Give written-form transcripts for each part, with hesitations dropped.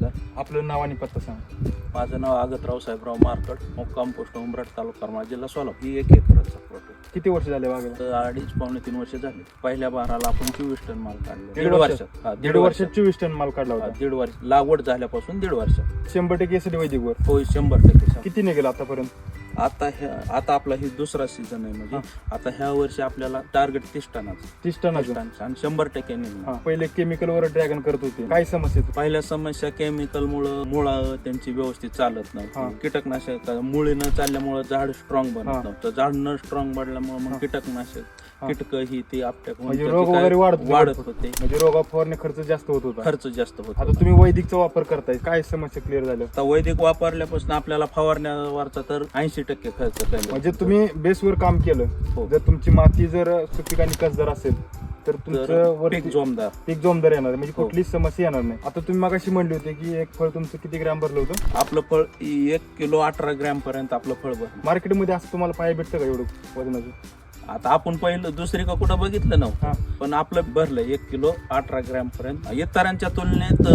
नमस्कार. आपलं नाव आणि पत्ता सांगा. माझं नाव आगतराव साहेबराव मारकड, मुक्काम पोस्ट उंबरठ, तालुका करमाळा, जिल्हा सोलापूर. ही 1 एकराचा प्लॉट आहे. किती वर्ष झाले बागेला? तर 2.5-3 वर्ष झाले. पहिल्या बाराला आपण 24 टन माल काढला. दीड वर्षात? हा, दीड वर्षात 24 टन माल काढला होता. 1.5 वर्ष लागवड झाल्यापासून 1.5 वर्षात. 100% एसडी वैदिक वर होय, 100%. किती निघेल आतापर्यंत? आता आपला ही दुसरा सीझन आहे. म्हणजे आता ह्या वर्षी आपल्याला टार्गेट 30 टनाचं. 30 टनाचं आणि 100% निघणार. पहिले केमिकल वर ड्रॅगन करत होते, काय समस्या? पहिल्या समस्या केमिकल मुळे मुळं त्यांची व्यवस्थित चालत नव्हती. कीटकनाशक मुळे न चालल्यामुळे झाड स्ट्रॉंग बनत नव्हतं. झाड न स्ट्रॉंग बनल्यामुळे मग कीटकनाशक कीटक ही ती आपल्या म्हणजे रोग वगैरे वाढत होते. म्हणजे रोगा फवारणी खर्च जास्त होत होता. खर्च जास्त होता. आता तुम्ही वैदिकचा वापर करताय, काय समस्या क्लिअर झाल्या? आता वैदिक वापरल्यापासून आपल्याला फवारण्यावरचा तर 80% खर्च कमी. म्हणजे तुम्ही बेसवर काम केलं. हो. जर तुमची माती जर सुपीक आणि कसदार असेल तर तुमचं पीक जोमदार पीक जोमदार येणार, म्हणजे हो. कुठलीच समस्या येणार नाही. आता तुम्ही मगाशी म्हणले होते की एक फळ तुमचं किती ग्रॅम भरलं होतं? आपलं फळ 1 किलो 18 ग्रॅम पर्यंत आपलं फळ भरलं. मार्केटमध्ये असं तुम्हाला पाहायला भेटतं का एवढं वजनाचं? आता आपण पहिलं दुसरी का कुठं बघितलं नव्हतं, हा. पण आपलं भरलं 1 किलो 18 ग्रॅम पर्यंत. इतरांच्या तुलनेत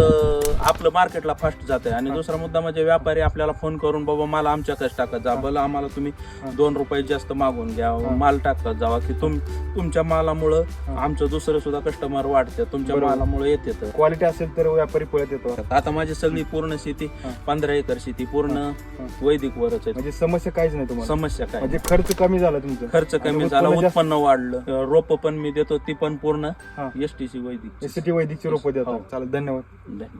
आपलं मार्केटला फास्ट जात आहे. आणि दुसरा मुद्दा म्हणजे व्यापारी आपल्याला फोन करून बाबा माल आमच्याकडे टाकत जा, भलं आम्हाला तुम्ही 2 रुपये जास्त मागून घ्या, माल टाकत जावा, की तुमच्या मालामुळं आमचं दुसरं सुद्धा कस्टमर वाढते, तुमच्या मालामुळे येते. क्वालिटी असेल तर व्यापारी पळत येतो. आता माझी सगळी पूर्ण शेती 15 एकर शेती पूर्ण वैदिक वरच आहे. म्हणजे समस्या काहीच नाही तुम्हाला? समस्या काय म्हणजे खर्च कमी झाला तुमचा? खर्च कमी झाला, उत्पन्न वाढलं. रोप पण मी देतो ती पण पूर्ण हा. STC वैदिक एसटी वैदिकची रोपं देतात. हो. चालेल, धन्यवाद. धन्यवाद.